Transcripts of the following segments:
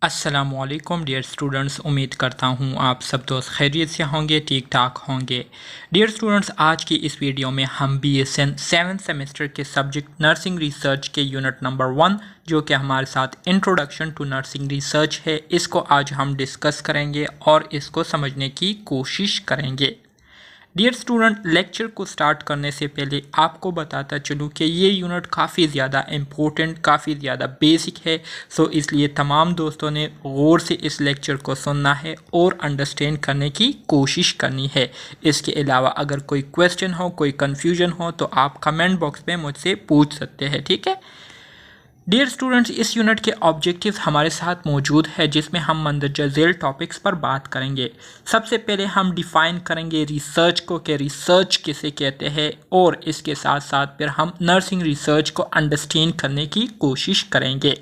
अस्सलामुअलैकुम dear students, उम्मीद करता हूँ आप सब दोस्त खैरियत से होंगे, ठीक ठाक होंगे। डियर स्टूडेंट्स, आज की इस वीडियो में हम BSN 7th सेमेस्टर के सब्जेक्ट नर्सिंग रिसर्च के यूनिट नंबर 1 जो कि हमारे साथ इंट्रोडक्शन टू नर्सिंग रिसर्च है, इसको आज हम डिस्कस करेंगे और इसको समझने की कोशिश करेंगे। डियर स्टूडेंट, लेक्चर को स्टार्ट करने से पहले आपको बताता चलूँ कि ये यूनिट काफ़ी ज़्यादा इम्पोर्टेंट, काफ़ी ज़्यादा बेसिक है। सो इसलिए तमाम दोस्तों ने गौर से इस लेक्चर को सुनना है और अंडरस्टैंड करने की कोशिश करनी है। इसके अलावा अगर कोई क्वेश्चन हो, कोई कन्फ्यूजन हो तो आप कमेंट बॉक्स में मुझसे पूछ सकते हैं, ठीक है। डियर स्टूडेंट्स, इस यूनिट के ऑब्जेक्टिव्स हमारे साथ मौजूद है जिसमें हम मंदरजा झेल टॉपिक्स पर बात करेंगे। सबसे पहले हम डिफ़ाइन करेंगे रिसर्च को कि रिसर्च किसे कहते हैं, और इसके साथ साथ फिर हम नर्सिंग रिसर्च को अंडरस्टैंड करने की कोशिश करेंगे।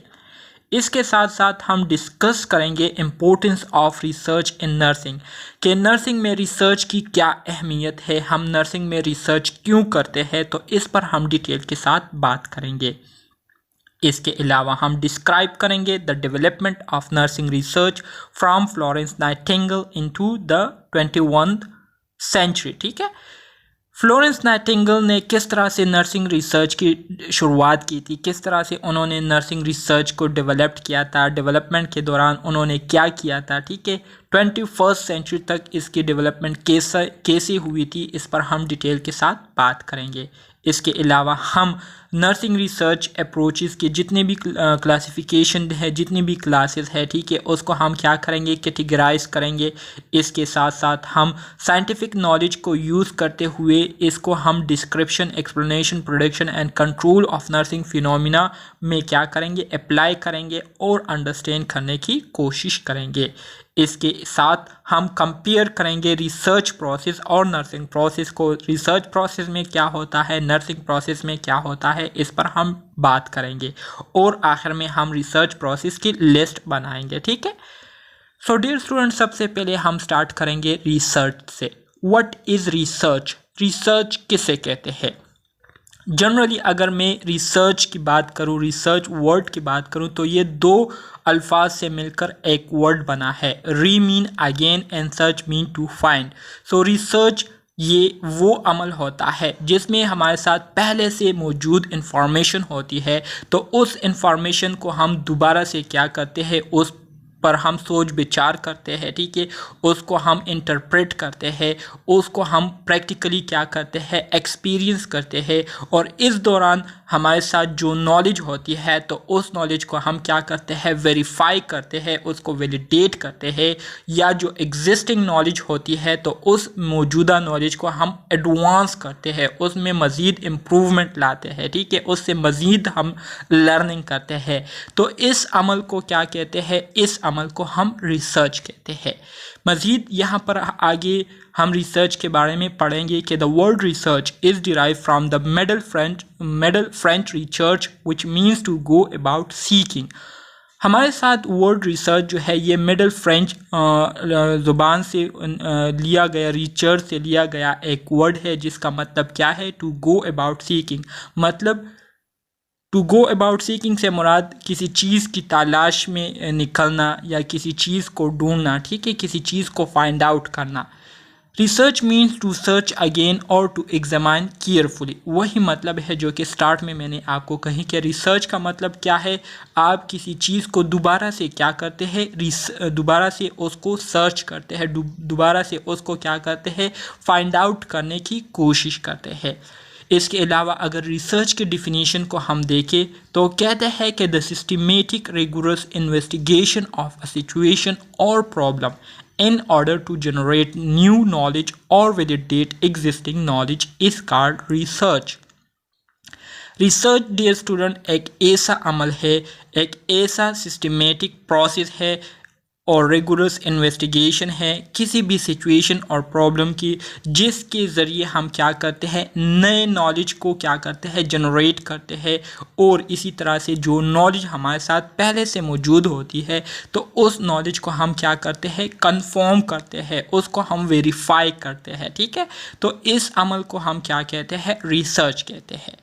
इसके साथ साथ हम डिस्कस करेंगे importance of research in nursing कि नर्सिंग में रिसर्च की क्या अहमियत है, हम नर्सिंग में रिसर्च क्यों करते हैं, तो इस पर हम डिटेल के साथ बात करेंगे। इसके अलावा हम डिस्क्राइब करेंगे the development of nursing research from Florence Nightingale into the 21th century, ठीक है। फ्लोरेंस नाइटिंगेल ने किस तरह से नर्सिंग रिसर्च की शुरुआत की थी, किस तरह से उन्होंने नर्सिंग रिसर्च को डेवलप किया था, डेवलपमेंट के दौरान उन्होंने क्या किया था, ठीक है। 21st सेंचुरी तक इसकी डेवलपमेंट कैसे हुई थी, इस पर हम डिटेल के साथ बात करेंगे। इसके अलावा हम नर्सिंग रिसर्च अप्रोचेस के जितने भी क्लासिफिकेशन है, जितनी भी क्लासेस है, ठीक है, उसको हम क्या करेंगे, कैटेगराइज करेंगे। इसके साथ साथ हम साइंटिफिक नॉलेज को यूज़ करते हुए इसको हम description, explanation, production and control of nursing phenomena में क्या करेंगे, अप्लाई करेंगे और अंडरस्टैंड करने की कोशिश करेंगे। इसके साथ हम कंपेयर करेंगे रिसर्च प्रोसेस और नर्सिंग प्रोसेस को। रिसर्च प्रोसेस में क्या होता है, नर्सिंग प्रोसेस में क्या होता है, इस पर हम बात करेंगे और आखिर में हम रिसर्च प्रोसेस की लिस्ट बनाएंगे, ठीक है। सो डियर स्टूडेंट, सबसे पहले हम स्टार्ट करेंगे रिसर्च से। What is research? रिसर्च किसे कहते हैं? जनरली अगर मैं रिसर्च की बात करूँ, रिसर्च वर्ड की बात करूँ, तो ये दो अल्फाज से मिलकर एक वर्ड बना है। Re mean again and search mean to find. So research ये वो अमल होता है जिसमें हमारे साथ पहले से मौजूद इंफॉर्मेशन होती है, तो उस इंफॉर्मेशन को हम दोबारा से क्या करते हैं, उस पर हम सोच विचार करते हैं, ठीक है। उसको हम इंटरप्रेट करते हैं, उसको हम प्रैक्टिकली क्या करते हैं, एक्सपीरियंस करते हैं, और इस दौरान हमारे साथ जो नॉलेज होती है तो उस नॉलेज को हम क्या करते हैं, वेरीफाई करते हैं, उसको वैलिडेट करते हैं, या जो एग्जिस्टिंग नॉलेज होती है तो उस मौजूदा नॉलेज को हम एडवांस करते हैं, उसमें मज़ीद इम्प्रूवमेंट लाते हैं, ठीक है, उससे मज़ीद हम लर्निंग करते हैं। तो इस अमल को क्या कहते हैं, इस अमल को हम रिसर्च कहते हैं। मज़ीद यहाँ पर आगे हम रिसर्च के बारे में पढ़ेंगे कि the word research is derive from the middle French research which means to go about seeking. हमारे साथ वर्ड रिसर्च जो है ये मिडल फ्रेंच ज़ुबान से लिया गया, रिसर्च से लिया गया एक वर्ड है जिसका मतलब क्या है, टू गो अबाउट सीकिंग। मतलब टू गो अबाउट सीकिंग से मुराद किसी चीज़ की तलाश में निकलना या किसी चीज़ को ढूंढना, ठीक है, किसी चीज़ को फाइंड आउट करना। Research means to search again और टू एग्जामाइन केयरफुली। वही मतलब है जो कि स्टार्ट में मैंने आपको कही कि रिसर्च का मतलब क्या है, आप किसी चीज़ को दोबारा से क्या करते हैं, दोबारा से उसको सर्च करते हैं, दोबारा से उसको क्या करते हैं, फाइंड आउट करने की कोशिश करते हैं। इसके अलावा अगर रिसर्च के डिफिनीशन को हम देखें तो कहते हैं कि the systematic rigorous investigation of a situation और problem in order to generate new knowledge or validate existing knowledge is called research. Research dear student एक ऐसा अमल है, एक ऐसा सिस्टमेटिक प्रोसेस है और रेगुलर इन्वेस्टिगेशन है किसी भी सिचुएशन और प्रॉब्लम की, जिसके ज़रिए हम क्या करते हैं, नए नॉलेज को क्या करते हैं, जनरेट करते हैं, और इसी तरह से जो नॉलेज हमारे साथ पहले से मौजूद होती है तो उस नॉलेज को हम क्या करते हैं, कंफर्म करते हैं, उसको हम वेरीफाई करते हैं, ठीक है। तो इस अमल को हम क्या कहते हैं, रिसर्च कहते हैं।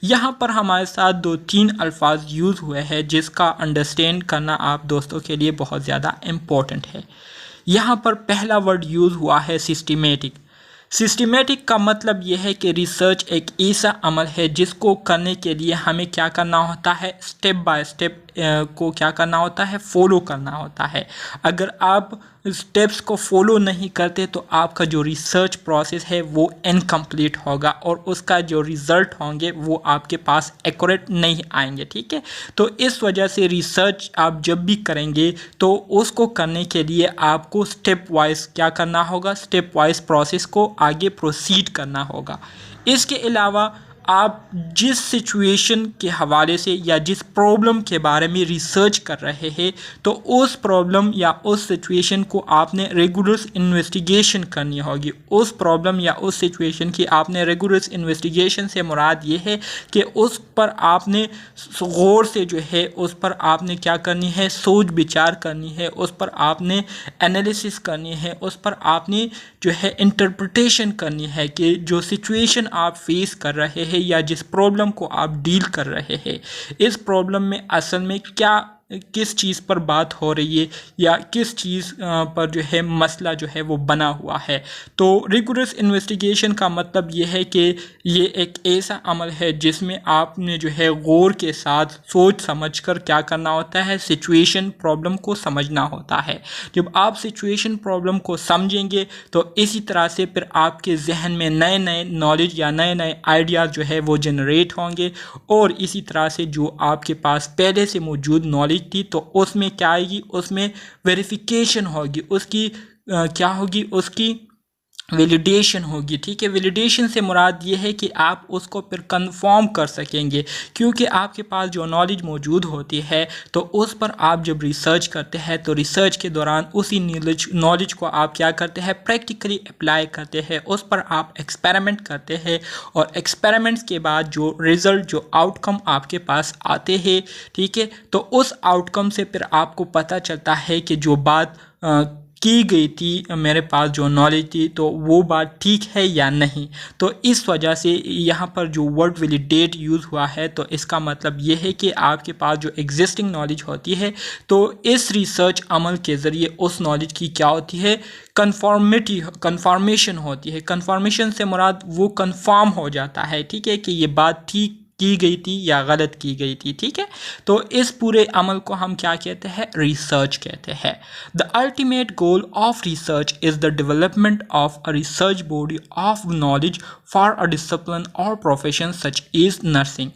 यहाँ पर हमारे साथ 2-3 अल्फाज यूज़ हुए हैं जिसका अंडरस्टैंड करना आप दोस्तों के लिए बहुत ज़्यादा इम्पोर्टेंट है। यहाँ पर पहला वर्ड यूज़ हुआ है सिस्टमेटिक। सिस्टमेटिक का मतलब यह है कि रिसर्च एक ऐसा अमल है जिसको करने के लिए हमें क्या करना होता है, स्टेप बाय स्टेप को क्या करना होता है, फॉलो करना होता है। अगर आप स्टेप्स को फॉलो नहीं करते तो आपका जो रिसर्च प्रोसेस है वो इनकम्प्लीट होगा और उसका जो रिज़ल्ट होंगे वो आपके पास एक्यूरेट नहीं आएंगे। ठीक है, तो इस वजह से रिसर्च आप जब भी करेंगे तो उसको करने के लिए आपको स्टेप वाइज क्या करना होगा, स्टेप वाइज प्रोसेस को आगे प्रोसीड करना होगा। इसके अलावा आप जिस सिचुएशन के हवाले से या जिस प्रॉब्लम के बारे में रिसर्च कर रहे हैं तो उस प्रॉब्लम या उस सिचुएशन को आपने रेगुलर इन्वेस्टिगेशन करनी होगी। उस प्रॉब्लम या उस सिचुएशन की आपने रेगुलर इन्वेस्टिगेशन से मुराद ये है कि उस पर आपने गौर से जो है उस पर आपने क्या करनी है, सोच विचार करनी है, उस पर आपने एनालिसिस करनी है, उस पर आपने जो है इंटरप्रिटेशन करनी है कि जो सिचुएशन आप फेस कर रहे हैं या जिस प्रॉब्लम को आप डील कर रहे हैं इस प्रॉब्लम में असल में क्या किस चीज़ पर बात हो रही है या किस चीज़ पर जो है मसला जो है वो बना हुआ है। तो रिगोरस इन्वेस्टिगेशन का मतलब ये है कि ये एक ऐसा अमल है जिसमें आपने जो है गौर के साथ सोच समझकर क्या करना होता है, सिचुएशन प्रॉब्लम को समझना होता है। जब आप सिचुएशन प्रॉब्लम को समझेंगे तो इसी तरह से फिर आपके जहन में नए नए नॉलेज या नए नए आइडियाज़ जो है वो जनरेट होंगे और इसी तरह से जो आपके पास पहले से मौजूद नॉलेज थी तो उसमें क्या आएगी, उसमें वेरिफिकेशन होगी, उसकी क्या होगी, उसकी वैलिडेशन होगी। ठीक है, वैलिडेशन से मुराद ये है कि आप उसको फिर कंफर्म कर सकेंगे क्योंकि आपके पास जो नॉलेज मौजूद होती है तो उस पर आप जब रिसर्च करते हैं तो रिसर्च के दौरान उसी नॉलेज को आप क्या करते हैं, प्रैक्टिकली अप्लाई करते हैं, उस पर आप एक्सपेरिमेंट करते हैं और एक्सपेरिमेंट्स के बाद जो रिज़ल्ट जो आउटकम आपके पास आते हैं, ठीक है, तो उस आउटकम से फिर आपको पता चलता है कि जो बात की गई थी, मेरे पास जो नॉलेज थी तो वो बात ठीक है या नहीं। तो इस वजह से यहाँ पर जो वर्ड वैलिडेट यूज़ हुआ है तो इसका मतलब ये है कि आपके पास जो एग्जिस्टिंग नॉलेज होती है तो इस रिसर्च अमल के ज़रिए उस नॉलेज की क्या होती है, कन्फर्मेशन होती है। कन्फर्मेशन से मुराद वो कन्फर्म हो जाता है, ठीक है, कि ये बात ठीक की गई थी या गलत की गई थी। ठीक है, तो इस पूरे अमल को हम क्या कहते हैं, रिसर्च कहते हैं। The ultimate goal of research is the development of a research body of knowledge for a discipline और profession such is nursing.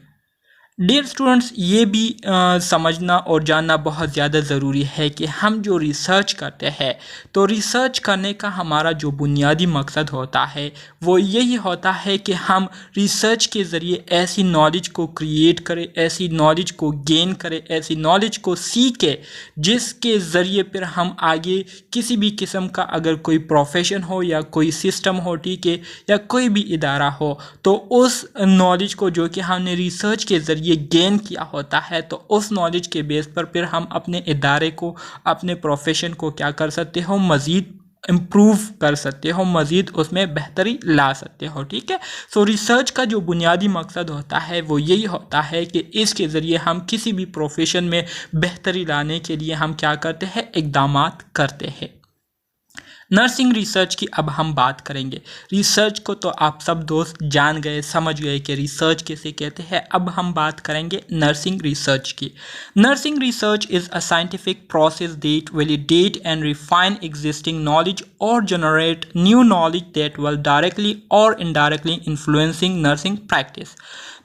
Dear students, ये भी समझना और जानना बहुत ज़्यादा ज़रूरी है कि हम जो रिसर्च करते हैं तो रिसर्च करने का हमारा जो बुनियादी मकसद होता है वो यही होता है कि हम रिसर्च के ज़रिए ऐसी नॉलेज को क्रिएट करें, ऐसी नॉलेज को गेन करें, ऐसी नॉलेज को सीखें जिसके ज़रिए फिर हम आगे किसी भी किस्म का अगर कोई प्रोफेशन हो या कोई सिस्टम हो, ठीक है, या कोई भी इदारा हो तो उस नॉलेज को जो कि हमने रिसर्च के ज़रिए गेन किया होता है तो उस नॉलेज के बेस पर फिर हम अपने इदारे को, अपने प्रोफेशन को क्या कर सकते हो, मज़ीद इम्प्रूव कर सकते हो, मज़ीद उसमें बेहतरी ला सकते हो। ठीक है, सो रिसर्च का जो बुनियादी मकसद होता है वो यही होता है कि इसके ज़रिए हम किसी भी प्रोफेशन में बेहतरी लाने के लिए हम क्या करते हैं, इक़दामात करते हैं। नर्सिंग रिसर्च की अब हम बात करेंगे। रिसर्च को तो आप सब दोस्त जान गए, समझ गए कि रिसर्च किसे कहते हैं। अब हम बात करेंगे नर्सिंग रिसर्च की। Nursing research is a scientific process that validate and refine existing knowledge और generate new knowledge that will directly और indirectly influencing nursing practice.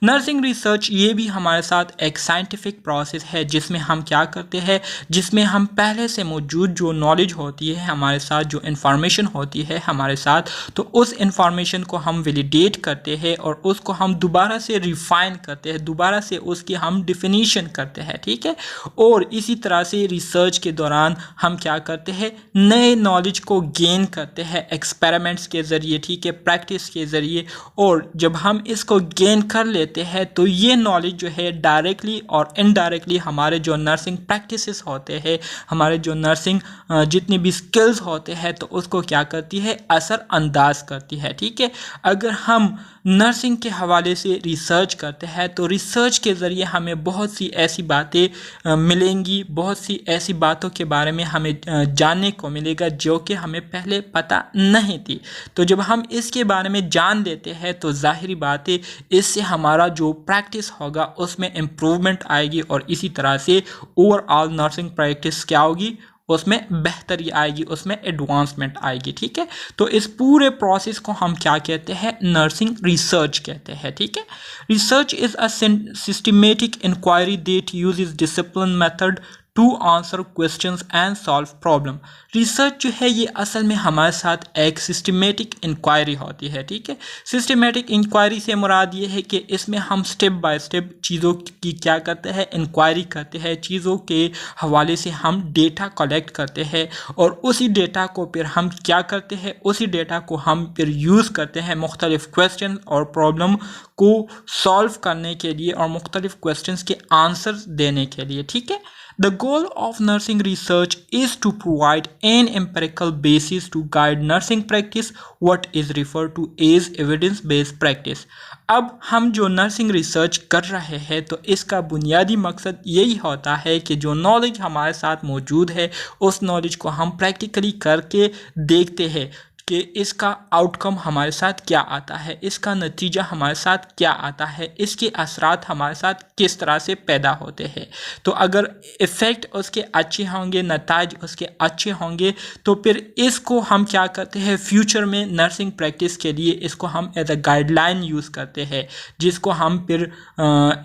Nursing research ये भी हमारे साथ एक साइंटिफिक प्रोसेस है जिसमें हम क्या करते हैं, जिसमें हम पहले से मौजूद जो नॉलेज होती है हमारे साथ, जो इन्फॉर्मेशन होती है हमारे साथ, तो उस इन्फॉर्मेशन को हम वैलिडेट करते हैं और उसको हम दोबारा से रिफ़ाइन करते हैं, दोबारा से उसकी हम डिफिनीशन करते हैं। ठीक है, और इसी तरह से रिसर्च के दौरान हम क्या करते हैं, नए नॉलेज को गेन करते हैं एक्सपेरिमेंट्स के ज़रिए, ठीक है, प्रैक्टिस के ज़रिए। और जब हम इसको गेन कर लेते हैं तो ये नॉलेज जो है डायरेक्टली और इनडायरेक्टली हमारे जो नर्सिंग प्रैक्टिसेस होते हैं, हमारे जो नर्सिंग जितनी भी स्किल्स होते हैं तो तो उसको क्या करती है, असरअंदाज करती है। ठीक है, अगर हम नर्सिंग के हवाले से रिसर्च करते हैं तो रिसर्च के ज़रिए हमें बहुत सी ऐसी बातें मिलेंगी, बहुत सी ऐसी बातों के बारे में हमें जानने को मिलेगा जो कि हमें पहले पता नहीं थी। तो जब हम इसके बारे में जान लेते हैं तो जाहिर बात है इससे हमारा जो प्रैक्टिस होगा उसमें इम्प्रूवमेंट आएगी और इसी तरह से ओवरऑल नर्सिंग प्रैक्टिस क्या होगी, उसमें बेहतरी आएगी, उसमें एडवांसमेंट आएगी। ठीक है, तो इस पूरे प्रोसेस को हम क्या कहते हैं, नर्सिंग रिसर्च कहते हैं। ठीक है, research is a systematic inquiry that uses discipline method to answer questions and solve problem. Research जो है ये असल में हमारे साथ एक सिस्टमेटिक इंक्वायरी होती है। ठीक है, सिस्टमेटिक इंक्वायरी से मुराद ये है कि इसमें हम स्टेप बाय स्टेप चीज़ों की क्या करते हैं, इंक्वायरी करते हैं, चीज़ों के हवाले से हम डेटा कलेक्ट करते हैं और उसी डेटा को फिर हम क्या करते हैं, उसी डेटा को हम फिर यूज़ करते हैं मुख्तलिफ क्वेश्चन और प्रॉब्लम को सॉल्व करने के लिए और मुख्तलिफ क्वेश्चंस के आंसर देने के लिए। ठीक है, The goal of nursing research is to provide an empirical basis to guide nursing practice, what is referred to as evidence-based practice. अब हम जो नर्सिंग रिसर्च कर रहे हैं तो इसका बुनियादी मकसद यही होता है कि जो नॉलेज हमारे साथ मौजूद है उस नॉलेज को हम प्रैक्टिकली करके देखते हैं कि इसका आउटकम हमारे साथ क्या आता है, इसका नतीजा हमारे साथ क्या आता है, इसके असरात हमारे साथ किस तरह से पैदा होते हैं। तो अगर इफ़ेक्ट उसके अच्छे होंगे, नताज उसके अच्छे होंगे तो फिर इसको हम क्या करते हैं, फ्यूचर में नर्सिंग प्रैक्टिस के लिए इसको हम एज अ गाइडलाइन यूज़ करते हैं, जिसको हम फिर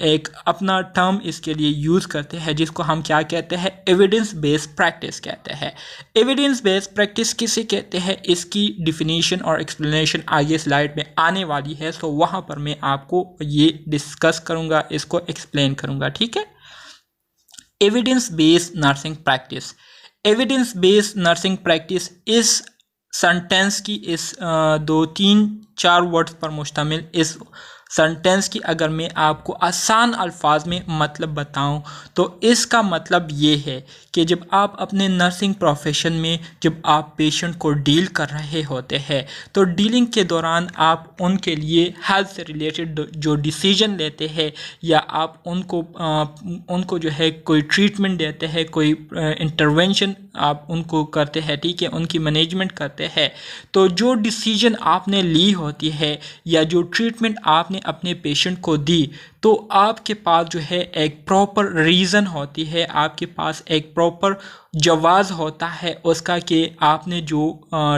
एक अपना टर्म इसके लिए यूज़ करते हैं जिसको हम क्या कहते हैं, एविडेंस बेस्ड प्रैक्टिस कहते हैं। एविडेंस बेस्ड प्रैक्टिस किसे कहते हैं, इसकी डिफिनीशन और एक्सप्लेनेशन आगे स्लाइड में आने वाली है, तो वहां पर मैं आपको ये डिस्कस करूंगा, इसको एक्सप्लेन करूंगा। ठीक है, evidence based nursing practice. Evidence based nursing practice इस सेंटेंस की इस 2-3-4 वर्ड्स पर मुश्तमिल इस सेंटेंस की अगर मैं आपको आसान अल्फाज में मतलब बताऊं तो इसका मतलब ये है कि जब आप अपने नर्सिंग प्रोफेशन में जब आप पेशेंट को डील कर रहे होते हैं तो डीलिंग के दौरान आप उनके लिए हेल्थ से रिलेटेड जो डिसीजन लेते हैं या आप उनको जो है कोई ट्रीटमेंट देते हैं, कोई इंटरवेंशन आप उनको करते हैं, ठीक है, उनकी मैनेजमेंट करते हैं, तो जो डिसीजन आपने ली होती है या जो ट्रीटमेंट आपने अपने पेशेंट को दी तो आपके पास जो है एक प्रॉपर रीज़न होती है, आपके पास एक प्रॉपर जवाब होता है उसका कि आपने जो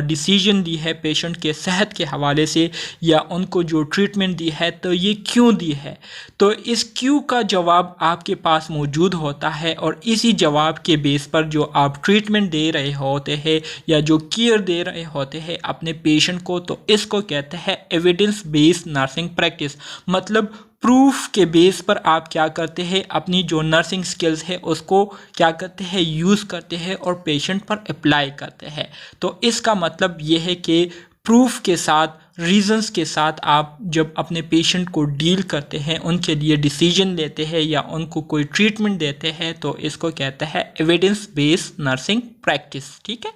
डिसीजन दी है पेशेंट के सेहत के हवाले से या उनको जो ट्रीटमेंट दी है तो ये क्यों दी है। तो इस क्यों का जवाब आपके पास मौजूद होता है और इसी जवाब के बेस पर जो आप ट्रीटमेंट दे रहे होते हैं या जो केयर दे रहे होते हैं अपने पेशेंट को, तो इसको कहते हैं एविडेंस बेस्ड नर्सिंग प्रैक्टिस। मतलब प्रूफ के बेस पर आप क्या करते हैं, अपनी जो नर्सिंग स्किल्स है उसको क्या करते हैं, यूज़ करते हैं और पेशेंट पर अप्लाई करते हैं। तो इसका मतलब ये है कि प्रूफ के साथ, रीजंस के साथ आप जब अपने पेशेंट को डील करते हैं, उनके लिए डिसीजन लेते हैं या उनको कोई ट्रीटमेंट देते हैं तो इसको कहते हैं एविडेंस बेस्ड नर्सिंग प्रैक्टिस। ठीक है,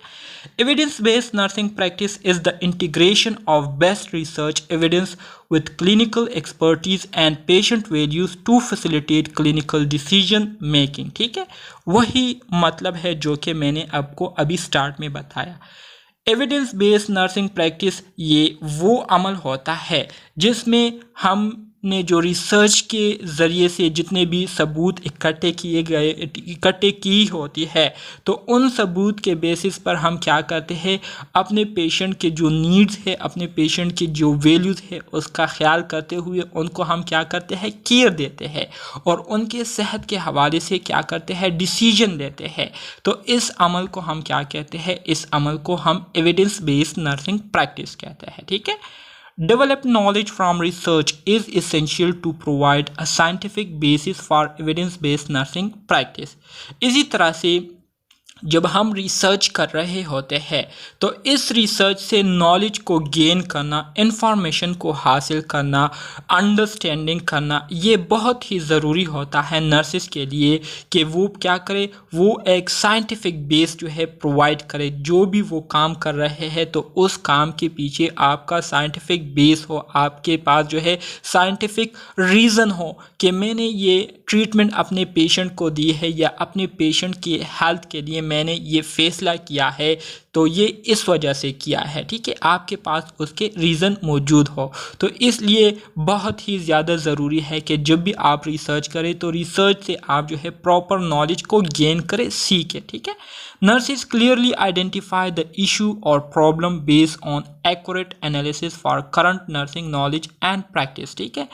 evidence based nursing practice is the integration of best research evidence with clinical expertise and patient values to facilitate clinical decision making। ठीक है, वही मतलब है जो कि मैंने आपको अभी स्टार्ट में बताया। एविडेंस बेस्ड नर्सिंग प्रैक्टिस ये वो अमल होता है जिसमें हमने जो रिसर्च के ज़रिए से जितने भी सबूत इकट्ठे की होती है तो उन सबूत के बेसिस पर हम क्या करते हैं, अपने पेशेंट के जो नीड्स है, अपने पेशेंट की जो वैल्यूज़ है उसका ख्याल करते हुए उनको हम क्या करते हैं, केयर देते हैं और उनके सेहत के हवाले से क्या करते हैं, डिसीजन लेते हैं। तो इस अमल को हम क्या कहते हैं, इस अमल को हम एविडेंस बेस्ड नर्सिंग प्रैक्टिस कहते हैं। ठीक है, develop knowledge from research is essential to provide a scientific basis for evidence based nursing practice। इसी तरह से जब हम रिसर्च कर रहे होते हैं तो इस रिसर्च से नॉलेज को गेन करना, इंफॉर्मेशन को हासिल करना, अंडरस्टैंडिंग करना, ये बहुत ही ज़रूरी होता है नर्सिस के लिए कि वो क्या करे, वो एक साइंटिफिक बेस जो है प्रोवाइड करे। जो भी वो काम कर रहे हैं तो उस काम के पीछे आपका साइंटिफिक बेस हो, आपके पास जो है साइंटिफिक रीज़न हो कि मैंने ये ट्रीटमेंट अपने पेशेंट को दी है या अपने पेशेंट की हेल्थ के लिए मैंने ये फैसला किया है तो ये इस वजह से किया है। ठीक है, आपके पास उसके रीज़न मौजूद हो। तो इसलिए बहुत ही ज़्यादा ज़रूरी है कि जब भी आप रिसर्च करें तो रिसर्च से आप जो है प्रॉपर नॉलेज को गेन करें, सीखें। ठीक है, nurses clearly identify the issue और problem based on accurate analysis for current nursing knowledge and practice. ठीक है,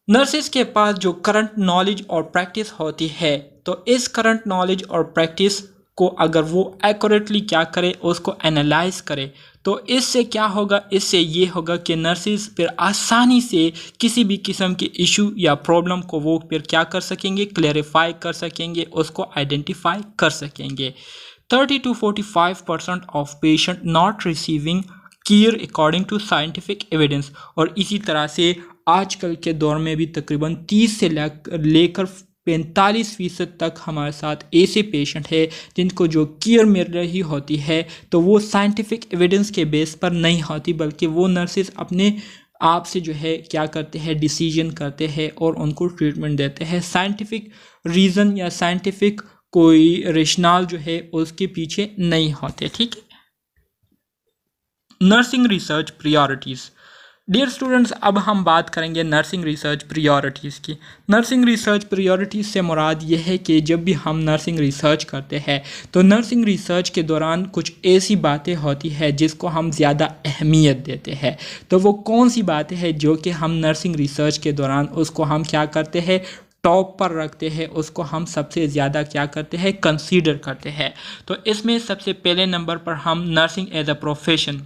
नर्सेस के पास जो करंट नॉलेज और प्रैक्टिस होती है तो इस करंट नॉलेज और प्रैक्टिस को अगर वो एक्यूरेटली क्या करे, उसको एनालाइज करे, तो इससे क्या होगा, इससे ये होगा कि नर्सेस फिर आसानी से किसी भी किस्म के इशू या प्रॉब्लम को वो फिर क्या कर सकेंगे, क्लैरिफाई कर सकेंगे, उसको आइडेंटिफाई कर सकेंगे। 30 to 45% of patient not receiving care according to scientific evidence. और इसी तरह से आजकल के दौर में भी तकरीबन 30 से लेकर 45% तक हमारे साथ ऐसे पेशेंट है जिनको जो केयर मिल रही होती है तो वो साइंटिफिक एविडेंस के बेस पर नहीं होती, बल्कि वो नर्सेज अपने आप से जो है क्या करते हैं, डिसीजन करते हैं और उनको ट्रीटमेंट देते हैं। साइंटिफिक रीज़न या साइंटिफिक कोई रेशनाल जो है उसके पीछे नहीं होते। ठीक है, nursing research priorities. Dear students, अब हम बात करेंगे नर्सिंग रिसर्च प्रायोरिटीज़ की। नर्सिंग रिसर्च प्रायोरिटीज़ से मुराद ये है कि जब भी हम नर्सिंग रिसर्च करते हैं तो नर्सिंग रिसर्च के दौरान कुछ ऐसी बातें होती है जिसको हम ज़्यादा अहमियत देते हैं। तो वो कौन सी बातें हैं जो कि हम नर्सिंग रिसर्च के दौरान उसको हम क्या करते हैं, टॉप पर रखते हैं, उसको हम सबसे ज़्यादा क्या करते हैं, कंसीडर करते हैं। तो इसमें सबसे पहले नंबर पर हम nursing as a profession,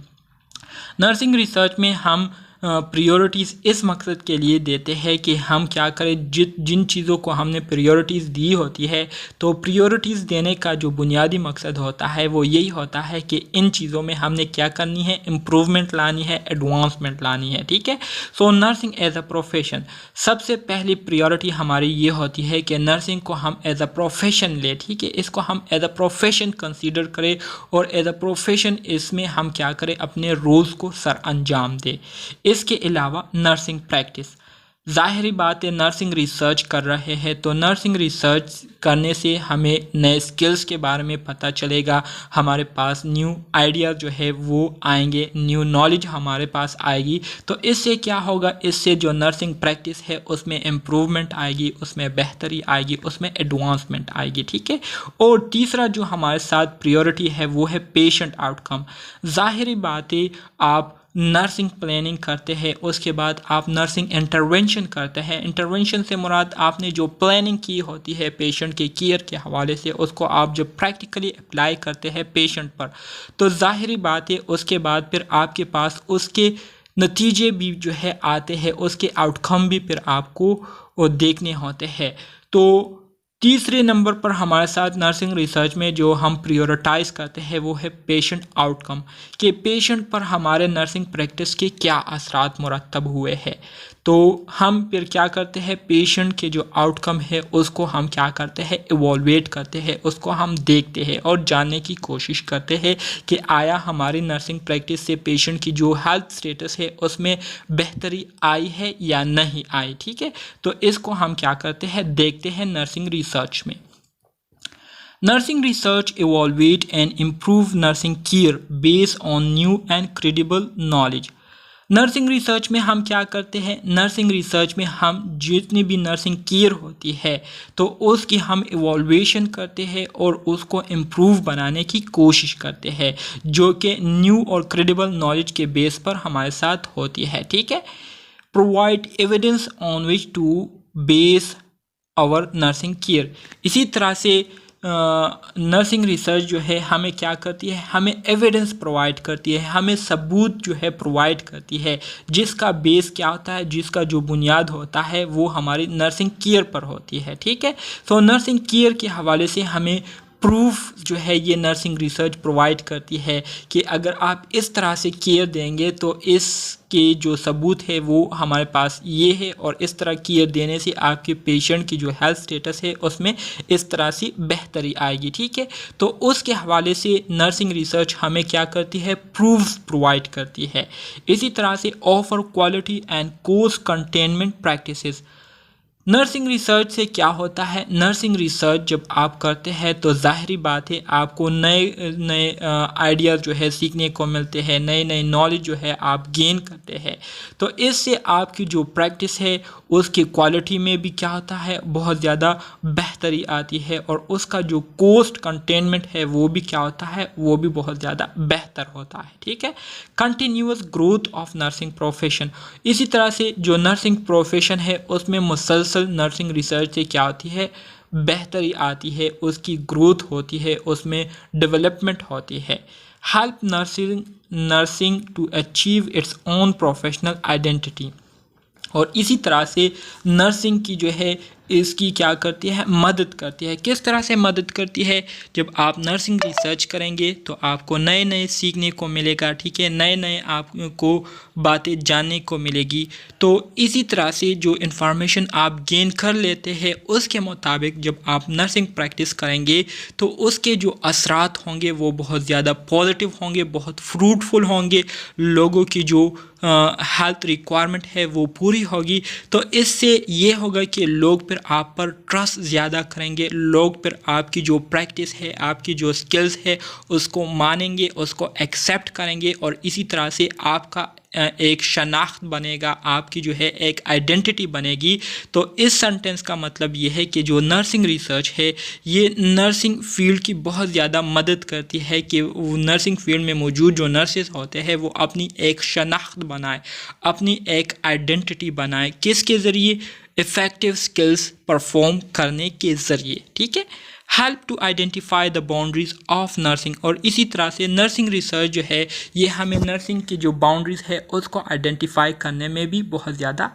nursing research में हम प्रायोरिटीज़ इस मकसद के लिए देते हैं कि हम क्या करें, जिन चीज़ों को हमने प्रायोरिटीज़ दी होती है तो प्रायोरिटीज़ देने का जो बुनियादी मकसद होता है वो यही होता है कि इन चीज़ों में हमने क्या करनी है, इम्प्रूवमेंट लानी है, एडवांसमेंट लानी है। ठीक है, so nursing as a profession, सबसे पहली प्रायोरिटी हमारी ये होती है कि नर्सिंग को हम एज अ प्रोफेशन ले। ठीक है, इसको हम एज अ प्रोफेशन कंसीडर करें और एज अ प्रोफेशन इसमें हम क्या करें, अपने रोल्स को सर अंजाम दें। इसके अलावा नर्सिंग प्रैक्टिस, ज़ाहिरी बात है नर्सिंग रिसर्च कर रहे हैं तो नर्सिंग रिसर्च करने से हमें नए स्किल्स के बारे में पता चलेगा, हमारे पास न्यू आइडिया जो है वो आएंगे, न्यू नॉलेज हमारे पास आएगी। तो इससे क्या होगा, इससे जो नर्सिंग प्रैक्टिस है उसमें इम्प्रूवमेंट आएगी, उसमें बेहतरी आएगी, उसमें एडवांसमेंट आएगी। ठीक है, और तीसरा जो हमारे साथ प्रायोरिटी है वो है पेशेंट आउटकम। ज़ाहिरी बात है आप नर्सिंग प्लानिंग करते हैं, उसके बाद आप नर्सिंग इंटरवेंशन करते हैं। इंटरवेंशन से मुराद आपने जो प्लानिंग की होती है पेशेंट के केयर के हवाले से, उसको आप जब प्रैक्टिकली अप्लाई करते हैं पेशेंट पर तो ज़ाहिरी बात है उसके बाद फिर आपके पास उसके नतीजे भी जो है आते हैं, उसके आउटकम भी फिर आपको देखने होते हैं। तो तीसरे नंबर पर हमारे साथ नर्सिंग रिसर्च में जो हम प्रायोरिटाइज करते हैं वो है पेशेंट आउटकम, कि पेशेंट पर हमारे नर्सिंग प्रैक्टिस के क्या असरात मुरतब हुए हैं। तो हम फिर क्या करते हैं, पेशेंट के जो आउटकम है उसको हम क्या करते हैं, इवॉल्वेट करते हैं, उसको हम देखते हैं और जानने की कोशिश करते हैं कि आया हमारी नर्सिंग प्रैक्टिस से पेशेंट की जो हेल्थ स्टेटस है उसमें बेहतरी आई है या नहीं आई। ठीक है, तो इसको हम क्या करते हैं, देखते हैं नर्सिंग रिसर्च में। Nursing research evaluate and improve nursing care based on new and credible knowledge. Nursing research में हम क्या करते हैं, नर्सिंग रिसर्च में हम जितनी भी नर्सिंग केयर होती है तो उसकी हम इवॉल्वेशन करते हैं और उसको इम्प्रूव बनाने की कोशिश करते हैं, जो कि न्यू और क्रेडिबल नॉलेज के बेस पर हमारे साथ होती है। ठीक है, provide evidence on which to base our nursing care. इसी तरह से नर्सिंग रिसर्च जो है हमें क्या करती है, हमें एविडेंस प्रोवाइड करती है, हमें सबूत जो है प्रोवाइड करती है, जिसका बेस क्या होता है, जिसका जो बुनियाद होता है वो हमारी नर्सिंग केयर पर होती है। ठीक है, तो नर्सिंग केयर के हवाले से हमें प्रूफ जो है ये नर्सिंग रिसर्च प्रोवाइड करती है कि अगर आप इस तरह से केयर देंगे तो इसके जो सबूत है वो हमारे पास ये है, और इस तरह केयर देने से आपके पेशेंट की जो हेल्थ स्टेटस है उसमें इस तरह से बेहतरी आएगी। ठीक है, तो उसके हवाले से नर्सिंग रिसर्च हमें क्या करती है, प्रूफ्स प्रोवाइड करती है। इसी तरह से offer quality and cost containment practices. Nursing research से क्या होता है, नर्सिंग रिसर्च जब आप करते हैं तो जाहिर बात है आपको नए नए आइडियाज़ जो है सीखने को मिलते हैं, नए नए नॉलेज जो है आप गेन करते हैं। तो इससे आपकी जो प्रैक्टिस है उसकी क्वालिटी में भी क्या होता है, बहुत ज़्यादा बेहतरी आती है, और उसका जो कोस्ट कंटेनमेंट है वो भी क्या होता है, वो भी बहुत ज़्यादा बेहतर होता है। ठीक है, continuous growth of nursing profession. इसी तरह से जो नर्सिंग प्रोफेशन है उसमें मुसलसल नर्सिंग रिसर्च से क्या होती है, बेहतरी आती है, उसकी ग्रोथ होती है, उसमें डेवलपमेंट होती है। Help nursing to achieve its own professional identity. और इसी तरह से नर्सिंग की जो है इसकी क्या करती है, मदद करती है। किस तरह से मदद करती है, जब आप नर्सिंग रिसर्च करेंगे तो आपको नए नए सीखने को मिलेगा। ठीक है, नए नए आपको बातें जानने को मिलेगी। तो इसी तरह से जो इन्फॉर्मेशन आप गेन कर लेते हैं उसके मुताबिक जब आप नर्सिंग प्रैक्टिस करेंगे तो उसके जो असरात होंगे वो बहुत ज़्यादा पॉजिटिव होंगे, बहुत फ्रूटफुल होंगे, लोगों की जो हेल्थ रिक्वायरमेंट है वो पूरी होगी। तो इससे ये होगा कि लोग फिर आप पर ट्रस्ट ज़्यादा करेंगे, लोग फिर आपकी जो प्रैक्टिस है, आपकी जो स्किल्स है उसको मानेंगे, उसको एक्सेप्ट करेंगे, और इसी तरह से आपका एक शनाख्त बनेगा, आपकी जो है एक आइडेंटिटी बनेगी। तो इस सेंटेंस का मतलब ये है कि जो नर्सिंग रिसर्च है ये नर्सिंग फील्ड की बहुत ज़्यादा मदद करती है कि वो नर्सिंग फील्ड में मौजूद जो नर्सेस होते हैं वो अपनी एक शनाख्त बनाए, अपनी एक आइडेंटिटी बनाए, किसके ज़रिए, इफ़ेक्टिव स्किल्स परफॉर्म करने के ज़रिए। ठीक है, help to identify the boundaries of nursing. और इसी तरह से नर्सिंग रिसर्च जो है ये हमें नर्सिंग की जो बाउंड्रीज है उसको आइडेंटिफाई करने में भी बहुत ज़्यादा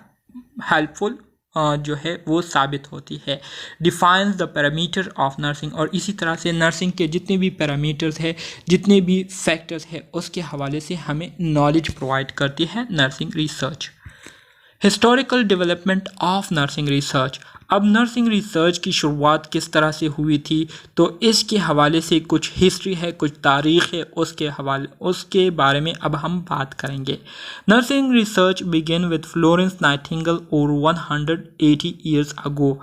हेल्पफुल जो है वो साबित होती है। Defines the parameter of nursing. और इसी तरह से नर्सिंग के जितने भी पैरामीटर्स है, जितने भी फैक्टर्स है, उसके हवाले से हमें नॉलेज प्रोवाइड करती है nursing research. Historical development of nursing research. अब नर्सिंग रिसर्च की शुरुआत किस तरह से हुई थी, तो इसके हवाले से कुछ हिस्ट्री है, कुछ तारीख़ है, उसके बारे में अब हम बात करेंगे। Nursing research begin with Florence Nightingale और 180 ईयर्स अगो।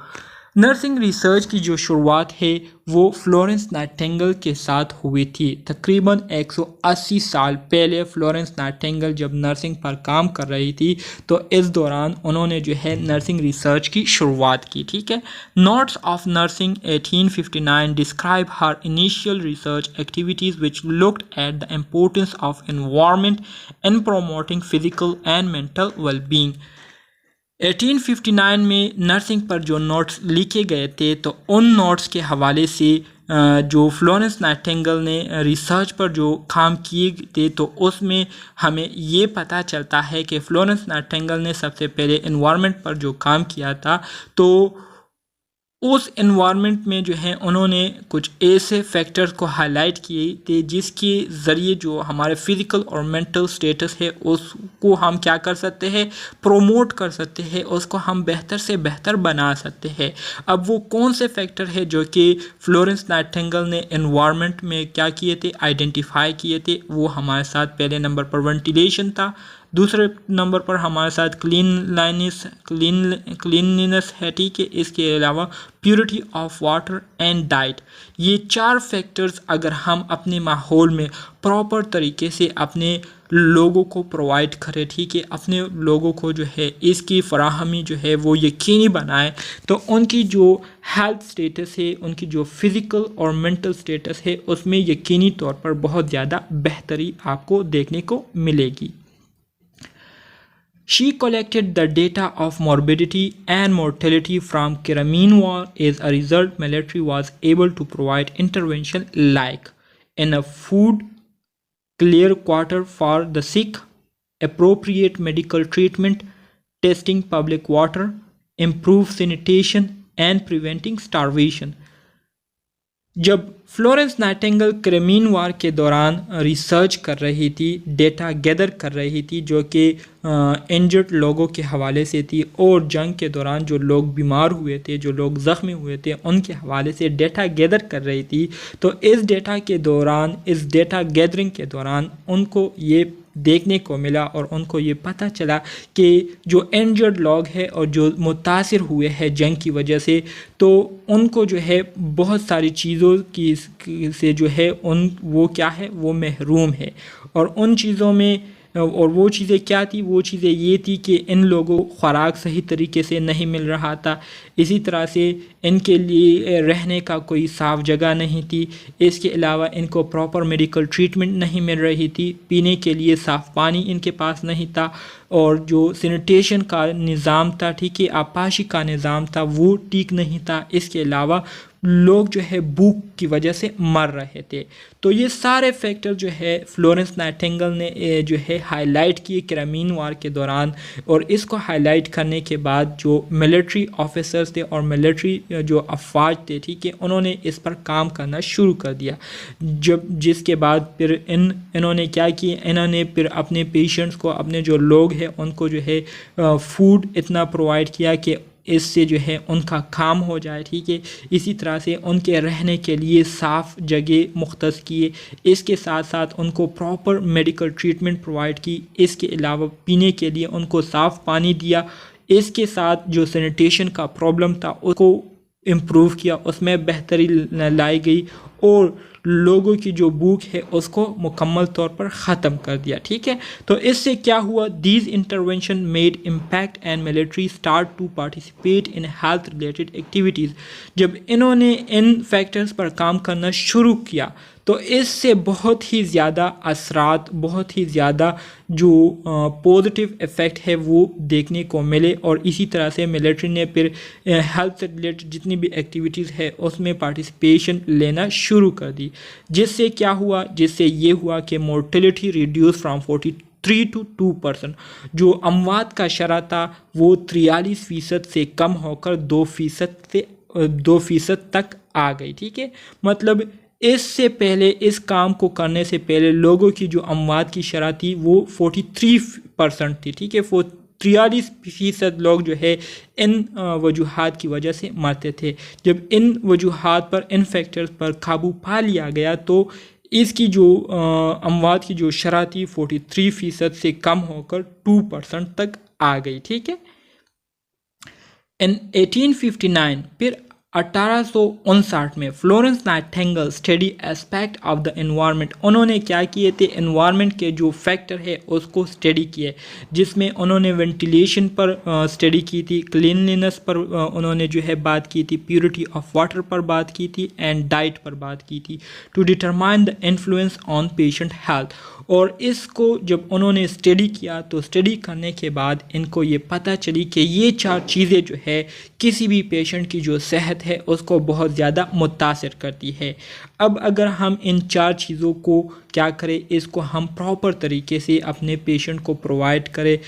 नर्सिंग रिसर्च की जो शुरुआत है वो फ्लोरेंस नाइटिंगेल के साथ हुई थी। तकरीबन 180 साल पहले फ्लोरेंस नाइटिंगेल जब नर्सिंग पर काम कर रही थी तो इस दौरान उन्होंने जो है नर्सिंग रिसर्च की शुरुआत की। ठीक है, notes of nursing 1859 describe her initial research activities which looked at the importance of environment in promoting physical and mental wellbeing. 1859 में नर्सिंग पर जो नोट्स लिखे गए थे तो उन नोट्स के हवाले से जो फ्लोरेंस नाइटिंगेल ने रिसर्च पर जो काम किए थे तो उसमें हमें ये पता चलता है कि फ्लोरेंस नाइटिंगेल ने सबसे पहले एनवायरनमेंट पर जो काम किया था तो उस एनवायरनमेंट में जो है उन्होंने कुछ ऐसे फैक्टर्स को हाईलाइट किए थे जिसके ज़रिए जो हमारे फिज़िकल और मेंटल स्टेटस है उसको हम क्या कर सकते हैं, प्रोमोट कर सकते हैं, उसको हम बेहतर से बेहतर बना सकते हैं। अब वो कौन से फैक्टर है जो कि फ्लोरेंस नाइटिंगेल ने एनवायरनमेंट में क्या किए थे, आइडेंटिफाई किए थे, वो हमारे साथ पहले नंबर पर वेंटिलेशन था, दूसरे नंबर पर हमारे साथ क्लीनलीनेस है। ठीक है, इसके अलावा purity of water and diet. ये 4 फैक्टर्स अगर हम अपने माहौल में प्रॉपर तरीके से अपने लोगों को प्रोवाइड करें, ठीक है, अपने लोगों को जो है इसकी फराहमी जो है वो यकीनी बनाए तो उनकी जो हेल्थ स्टेटस है, उनकी जो फिज़िकल और मेंटल स्टेटस है उसमें यकीनी तौर पर बहुत ज़्यादा बेहतरी आपको देखने को मिलेगी। She collected the data of morbidity and mortality from Crimean War. As a result, military was able to provide intervention like enough food, clear quarter for the sick, appropriate medical treatment, testing public water, improve sanitation, and preventing starvation. जब Florence Nightingale क्रिमीन वार के दौरान research कर रही थी, data gather कर रही थी जो कि इंजर्ड लोगों के हवाले से थी, और जंग के दौरान जो लोग बीमार हुए थे, जो लोग ज़ख्मी हुए थे, उनके हवाले से डेटा गैदर कर रही थी। तो इस डेटा के दौरान, इस डेटा गैदरिंग के दौरान उनको ये देखने को मिला और उनको ये पता चला कि जो इंजर्ड लोग हैं और जो मुतासिर हुए हैं जंग की वजह से, तो उनको जो है बहुत सारी चीज़ों की से जो है वो क्या है, वो महरूम है। और उन चीज़ों में, और वो चीज़ें क्या थी, वो चीज़ें ये थी कि इन लोगों को ख़ुराक सही तरीके से नहीं मिल रहा था, इसी तरह से इनके लिए रहने का कोई साफ़ जगह नहीं थी, इसके अलावा इनको प्रॉपर मेडिकल ट्रीटमेंट नहीं मिल रही थी, पीने के लिए साफ़ पानी इनके पास नहीं था, और जो सैनिटेशन का निज़ाम था, ठीक है, आपाशी का निज़ाम था, वो ठीक नहीं था। इसके अलावा लोग जो है भूख की वजह से मर रहे थे। तो ये सारे फैक्टर जो है फ्लोरेंस नाइटिंगेल ने जो है हाईलाइट किए क्रिमीन वार के दौरान, और इसको हाईलाइट करने के बाद जो मिलिट्री ऑफिसर्स थे और मिलिट्री जो अफवाज थे, ठीक है, उन्होंने इस पर काम करना शुरू कर दिया। जिसके बाद फिर इन्होंने क्या किया, इन्होंने फिर अपने पेशेंट्स को, अपने जो लोग हैं उनको जो है फूड इतना प्रोवाइड किया कि इससे जो है उनका काम हो जाए, ठीक है। इसी तरह से उनके रहने के लिए साफ़ जगह मुख्तस किए, इसके साथ साथ उनको प्रॉपर मेडिकल ट्रीटमेंट प्रोवाइड की, इसके अलावा पीने के लिए उनको साफ़ पानी दिया, इसके साथ जो सैनिटेशन का प्रॉब्लम था उसको इम्प्रूव किया, उसमें बेहतरी लाई गई, और लोगों की जो भूख है उसको मुकम्मल तौर पर ख़त्म कर दिया, ठीक है। तो इससे क्या हुआ, these intervention made impact and military start to participate in health related activities. जब इन्होंने इन फैक्टर्स पर काम करना शुरू किया तो इससे बहुत ही ज़्यादा असरात, बहुत ही ज़्यादा जो पॉजिटिव इफ़ेक्ट है वो देखने को मिले, और इसी तरह से मिलिट्री ने फिर हेल्थ से रिलेटेड जितनी भी एक्टिविटीज़ है उसमें पार्टिसिपेशन लेना शुरू कर दी। जिससे क्या हुआ, जिससे ये हुआ कि मोर्टेलिटी रिड्यूस फ्राम 43 to 2%। जो अमवात का शरह था वो 43% से कम होकर 2% तक आ गई, ठीक है। मतलब इससे पहले, इस काम को करने से पहले लोगों की जो अमवात की शरह थी वो 43% थी, ठीक है। 43% लोग जो है इन वजूहात की वजह से मरते थे। जब इन वजूहात पर, इन फैक्टर्स पर काबू पा लिया गया तो इसकी जो अमवात की जो शरह थी 43% से कम होकर 2% तक आ गई, ठीक है। इन 1859 फिर 1859 में Florence Nightingale study aspect of the environment, उन्होंने क्या किए थे, एनवायरनमेंट के जो फैक्टर है उसको स्टडी किए, जिसमें उन्होंने वेंटिलेशन पर स्टडी की थी, क्लीनलीनेस पर उन्होंने जो है बात की थी, प्योरिटी ऑफ वाटर पर बात की थी, एंड डाइट पर बात की थी, to determine the influence on patient health. और इसको जब उन्होंने स्टडी किया तो स्टडी करने के बाद इनको ये पता चली कि ये 4 चीज़ें जो है किसी भी पेशेंट की जो सेहत है उसको बहुत ज़्यादा मुतासिर करती है। अब अगर हम इन 4 चीज़ों को क्या करें, इसको हम प्रॉपर तरीके से अपने पेशेंट को प्रोवाइड करें,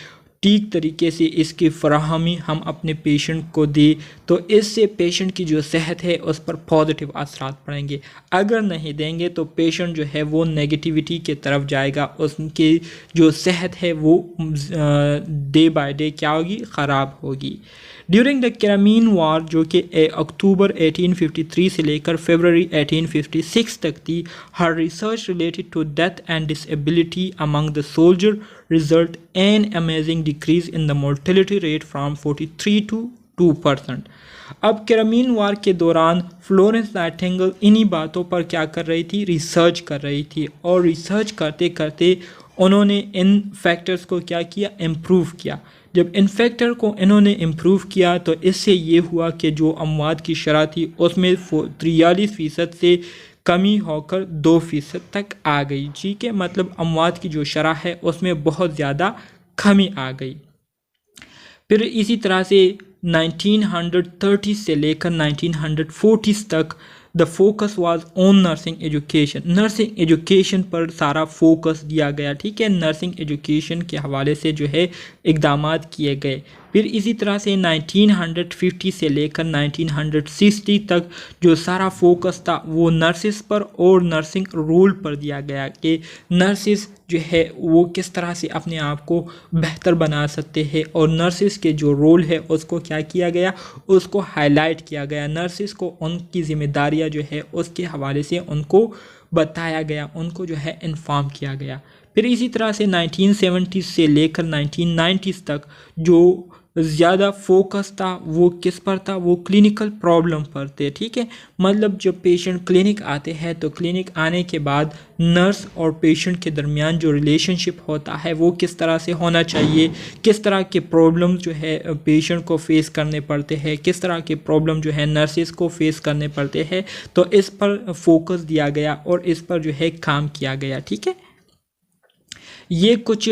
ठीक तरीके से इसकी फराहमी हम अपने पेशेंट को दें, तो इससे पेशेंट की जो सेहत है उस पर पॉजिटिव असरात पड़ेंगे। अगर नहीं देंगे तो पेशेंट जो है वो नेगेटिविटी की तरफ जाएगा, उसकी जो सेहत है वो डे बाय डे क्या होगी, ख़राब होगी। ड्यूरिंग द क्रिमीन वार, जो कि अक्टूबर 1853 से लेकर फरवरी 1856 तक थी, हर research related to death and disability among the soldier result an amazing decrease in the mortality rate from 43 to 2%। अब क्रिमीन वार के दौरान फ्लोरेंस नाइटिंगेल इन्हीं बातों पर क्या कर रही थी, रिसर्च कर रही थी, और रिसर्च करते करते उन्होंने इन फैक्टर्स को क्या किया, इम्प्रूव किया। जब इन फैक्टर को इन्होंने इम्प्रूव किया तो इससे ये हुआ कि जो अमवात की शरह थी उसमें 43% से कमी होकर 2% तक आ गई, ठीक है। मतलब अमवात की जो शरह है उसमें बहुत ज़्यादा कमी आ गई। फिर इसी तरह से 1930 से लेकर 1940 तक the focus was on nursing education. Nursing education पर सारा फोकस दिया गया, ठीक है। नर्सिंग एजुकेशन के हवाले से जो है इकदामात किए गए। फिर इसी तरह से 1950 से लेकर 1960 तक जो सारा फोकस था वो नर्सिस पर और नर्सिंग रोल पर दिया गया कि नर्सिस जो है वो किस तरह से अपने आप को बेहतर बना सकते हैं, और नर्सिस के जो रोल है उसको क्या किया गया, उसको हाईलाइट किया गया। नर्सिस को उनकी जिम्मेदारियां जो है उसके हवाले से उनको बताया गया, उनको जो है इन्फॉर्म किया गया। फिर इसी तरह से 1970 से लेकर 1990 तक जो ज़्यादा फोकस था वो किस पर था, वो क्लिनिकल प्रॉब्लम पर थे। ठीक है, मतलब जब पेशेंट क्लिनिक आते हैं तो क्लिनिक आने के बाद नर्स और पेशेंट के दरमियान जो रिलेशनशिप होता है वो किस तरह से होना चाहिए, किस तरह के प्रॉब्लम जो है पेशेंट को फेस करने पड़ते हैं, किस तरह के प्रॉब्लम जो है नर्सिस को फेस करने पड़ते हैं, तो इस पर फोकस दिया गया और इस पर जो है काम किया गया। ठीक है, ये कुछ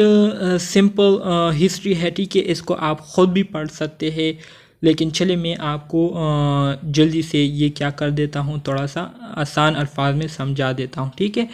सिंपल हिस्ट्री है। ठीक है, इसको आप ख़ुद भी पढ़ सकते हैं, लेकिन चले मैं आपको जल्दी से ये क्या कर देता हूँ, थोड़ा सा आसान अल्फाज में समझा देता हूँ। ठीक है,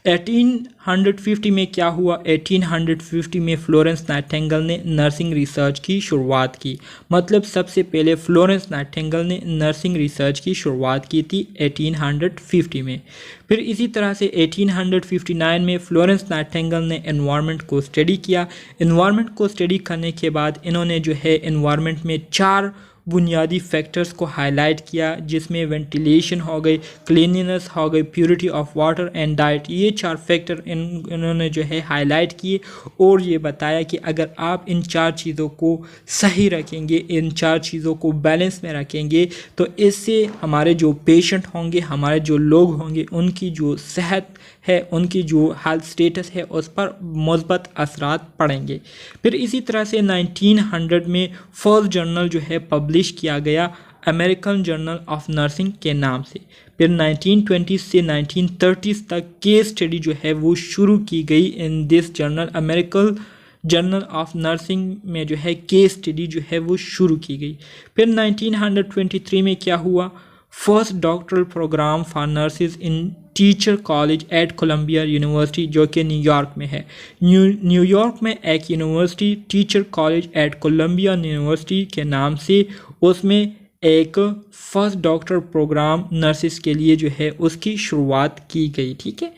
1850 में क्या हुआ, 1850 में फ्लोरेंस नाइटिंगेल ने नर्सिंग रिसर्च की शुरुआत की। मतलब सबसे पहले फ्लोरेंस नाइटिंगेल ने नर्सिंग रिसर्च की शुरुआत की थी 1850 में। फिर इसी तरह से 1859 में फ्लोरेंस नाइटिंगेल ने एनवायरनमेंट को स्टडी किया। एनवायरनमेंट को स्टडी करने के बाद इन्होंने जो है एनवायरनमेंट में 4 बुनियादी फैक्टर्स को हाईलाइट किया, जिसमें वेंटिलेशन हो गई, क्लीनलीनेस हो गई, purity of water and diet. ये 4 फैक्टर इन्होंने जो है हाईलाइट किए और ये बताया कि अगर आप इन 4 चीज़ों को सही रखेंगे, इन 4 चीज़ों को बैलेंस में रखेंगे, तो इससे हमारे जो पेशेंट होंगे, हमारे जो लोग होंगे, उनकी जो सेहत है, उनकी जो हेल्थ स्टेटस है, उस पर मुस्बत असरात पड़ेंगे। फिर इसी तरह से 1900 में फर्स्ट जर्नल जो है पब्लिश किया गया अमेरिकन जर्नल ऑफ नर्सिंग के नाम से। फिर 1920 से 1930 तक केस स्टडी जो है वो शुरू की गई in this journal, American journal of nursing में जो है केस स्टडी जो है वो शुरू की गई। फिर 1923 में क्या हुआ, first doctoral programme for nurses in teacher college eight Colombia university, जो कि न्यूयॉर्क में है। न्यूयॉर्क में एक university teacher college eight Colombia university के नाम से, उसमें एक फर्स्ट डॉक्टर प्रोग्राम नर्सिस के लिए जो है उसकी शुरुआत की गई। ठीक है,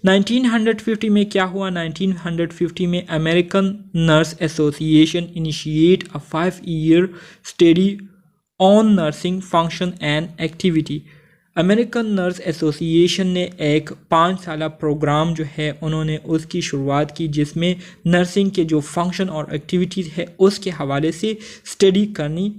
1950 में क्या हुआ, 1950 में American Nurse association initiate a 5-year study on nursing function and activity. American Nurse association ने एक 5 साला प्रोग्राम जो है उन्होंने उसकी शुरुआत की, जिसमें नर्सिंग के जो फंक्शन और एक्टिविटीज़ है उसके हवाले से स्टडी करनी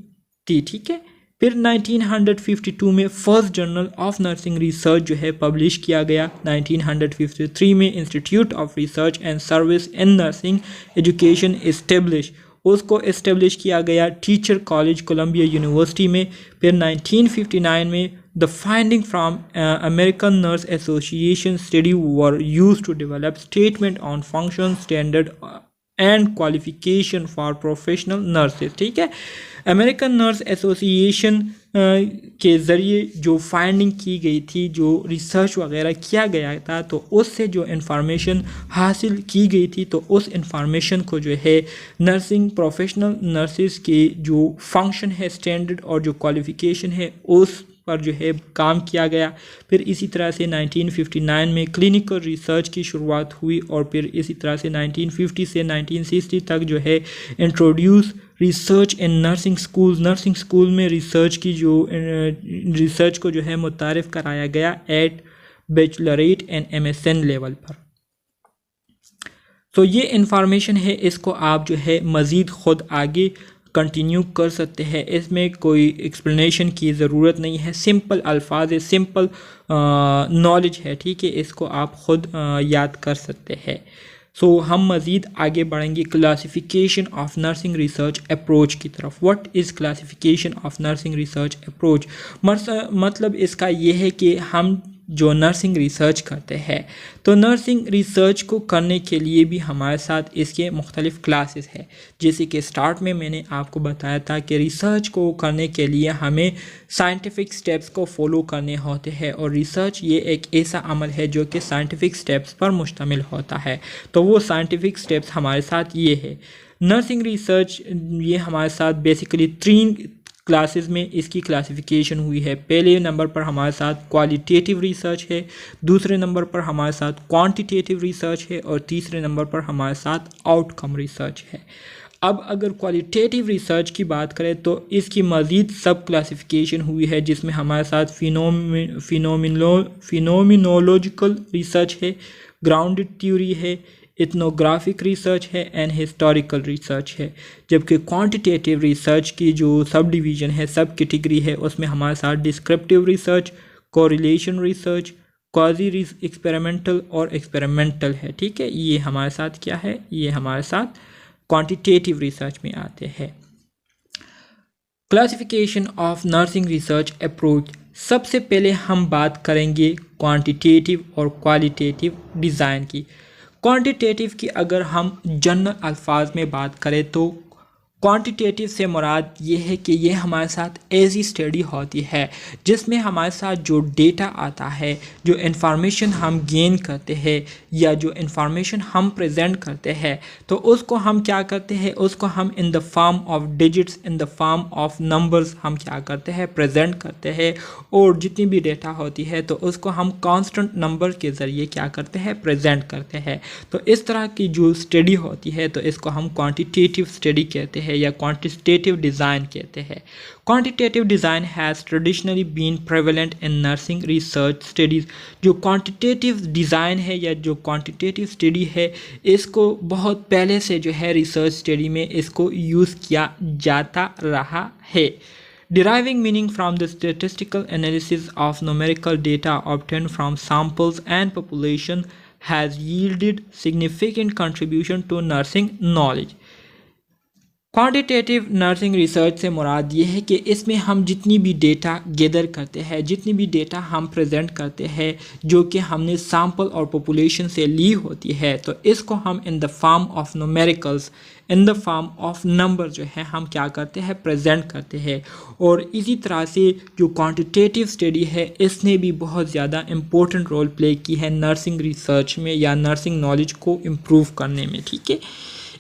थी। ठीक है, फिर 1952 में first journal of nursing research जो है पब्लिश किया गया। 1953 में institute of research and service in nursing education establish, उसको इस्टेब्लिश किया गया टीचर कॉलेज कोलंबिया यूनिवर्सिटी में। फिर 1959 में the finding from American Nurse Association study were used to develop statement on function standard and qualification for professional nurses. ठीक है, American Nurse association के ज़रिए जो फाइंडिंग की गई थी, जो रिसर्च वगैरह किया गया था, तो उससे जो इन्फॉर्मेशन हासिल की गई थी, तो उस इन्फॉर्मेशन को जो है नर्सिंग प्रोफेशनल नर्सेज के जो फंक्शन है, स्टैंडर्ड और जो क्वालिफिकेशन है, उस पर जो है काम किया गया। फिर इसी तरह से 1959 में क्लिनिकल रिसर्च की शुरुआत हुई और फिर इसी तरह से 1950 से 1960 तक जो है introduce research in nursing school, nursing school में रिसर्च की जो रिसर्च को जो है मुतारिफ़ कराया गया at baccalaureate and MSN level पर। तो ये इंफॉर्मेशन है, इसको आप जो है मज़ीद ख़ुद आगे कंटिन्यू कर सकते हैं, इसमें कोई एक्सप्लेनेशन की ज़रूरत नहीं है, सिंपल अल्फाज है, सिंपल नॉलेज है। ठीक है, इसको आप ख़ुद याद कर सकते हैं। सो हम मज़ीद आगे बढ़ेंगे classification of nursing research approach की तरफ। What is classification of nursing research approach, मतलब इसका ये है कि हम जो नर्सिंग रिसर्च करते हैं, तो नर्सिंग रिसर्च को करने के लिए भी हमारे साथ इसके मुख्तलिफ़ क्लासेस है। जैसे कि स्टार्ट में मैंने आपको बताया था कि रिसर्च को करने के लिए हमें साइंटिफिक स्टेप्स को फॉलो करने होते हैं, और रिसर्च ये एक ऐसा अमल है जो कि साइंटिफिक स्टेप्स पर मुश्तमिल होता है। तो वो साइंटिफिक स्टेप्स हमारे साथ ये है। नर्सिंग रिसर्च ये हमारे साथ बेसिकली 3 क्लासेस में इसकी क्लासिफिकेशन हुई है। पहले नंबर पर हमारे साथ क्वालिटेटिव रिसर्च है, दूसरे नंबर पर हमारे साथ क्वांटिटेटिव रिसर्च है और तीसरे नंबर पर हमारे साथ आउटकम रिसर्च है। अब अगर क्वालिटेटिव रिसर्च की बात करें तो इसकी मज़ीद सब क्लासिफिकेशन हुई है, जिसमें हमारे साथ फिनोमिनोलॉजिकल रिसर्च है, ग्राउंडेड थ्योरी है, इथनोग्राफिक रिसर्च है एंड हिस्टोरिकल रिसर्च है। जबकि क्वांटिटेटिव रिसर्च की जो सब डिवीज़न है, सब कैटेगरी है, उसमें हमारे साथ descriptive research, correlation research, quasi experimental और एक्सपेरिमेंटल है। ठीक है, ये हमारे साथ क्या है, ये हमारे साथ क्वांटिटेटिव रिसर्च में आते हैं। Classification of nursing research approach. सबसे पहले हम बात करेंगे क्वांटिटेटिव और क्वालिटेटिव डिज़ाइन की। क्वांटिटेटिव की अगर हम जनरल अल्फाज में बात करें तो क्वांटिटेटिव से मुराद ये है कि ये हमारे साथ ऐसी स्टडी होती है जिसमें हमारे साथ जो डेटा आता है, जो इन्फॉर्मेशन हम गेन करते हैं या जो इन्फॉर्मेशन हम प्रेजेंट करते हैं, तो उसको हम क्या करते हैं, उसको हम in the form of digits, in the form of numbers हम क्या करते हैं, प्रेजेंट करते हैं। और जितनी भी डेटा होती है तो उसको हम कांस्टेंट नंबर के ज़रिए क्या करते हैं, प्रेजेंट करते हैं। तो इस तरह की जो स्टडी होती है तो इसको हम क्वांटिटेटिव स्टडी कहते हैं या क्वांटिटेटिव डिज़ाइन कहते हैं। Quantitative design has traditionally been prevalent in nursing research studies. जो क्वांटिटेटिव डिज़ाइन है या जो क्वांटिटेटिव स्टडी है, इसको बहुत पहले से जो है रिसर्च स्टडी में इसको यूज़ किया जाता रहा है। Deriving meaning from the statistical analysis of numerical data obtained from samples and population has yielded significant contribution to nursing knowledge. Quantitative nursing research से मुराद ये है कि इसमें हम जितनी भी डेटा गैदर करते हैं, जितनी भी डेटा हम प्रेजेंट करते हैं जो कि हमने सैम्पल और पॉपुलेशन से ली होती है, तो इसको हम in the form of numericals, in the form of number जो है हम क्या करते हैं, प्रेजेंट करते हैं। और इसी तरह से जो क्वांटिटेटिव स्टडी है इसने भी बहुत ज़्यादा इम्पोर्टेंट रोल प्ले की है नर्सिंग रिसर्च में या नर्सिंग नॉलेज को इम्प्रूव करने में। ठीक है,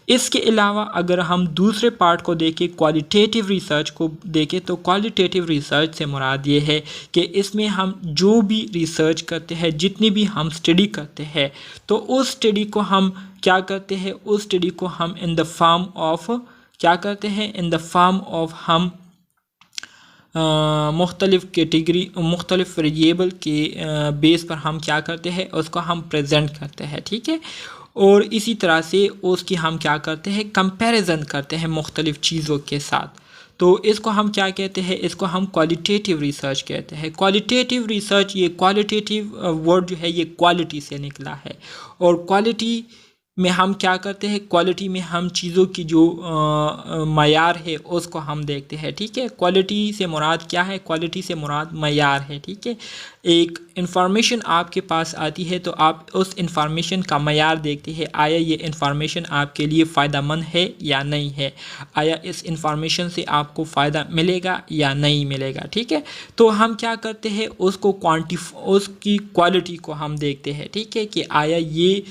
इसके अलावा अगर हम दूसरे पार्ट को देखें, क्वालिटेटिव रिसर्च को देखें, तो क्वालिटेटिव रिसर्च से मुराद ये है कि इसमें हम जो भी रिसर्च करते हैं, जितनी भी हम स्टडी करते हैं, तो उस स्टडी को हम क्या करते हैं, उस स्टडी को हम इन द फॉर्म ऑफ क्या करते हैं, इन द फॉर्म ऑफ हम मुख्तलिफ कैटेगरी, मुख्तलिफ वेरिएबल के बेस पर हम क्या करते हैं, उसको हम प्रेजेंट करते हैं। ठीक है, और इसी तरह से उसकी हम क्या करते हैं, कंपैरिजन करते हैं मुख्तलिफ चीज़ों के साथ। तो इसको हम क्या कहते हैं, इसको हम क्वालिटेटिव रिसर्च कहते हैं। क्वालिटेटिव रिसर्च, ये क्वालिटेटिव वर्ड जो है ये क्वालिटी से निकला है, और क्वालिटी में हम क्या करते हैं, क्वालिटी में हम चीज़ों की जो मयार है उसको हम देखते हैं। ठीक है, क्वालिटी से मुराद क्या है, क्वालिटी से मुराद मयार है। ठीक है, एक इंफॉर्मेशन आपके पास आती है तो आप उस इंफॉर्मेशन का मयार देखते हैं, आया ये इंफॉर्मेशन आपके लिए फ़ायदेमंद है या नहीं है, आया इस इंफॉर्मेशन से आपको फ़ायदा मिलेगा या नहीं मिलेगा। ठीक है, तो हम क्या करते हैं, उसको उसकी क्वालिटी को हम देखते हैं। ठीक है, कि आया ये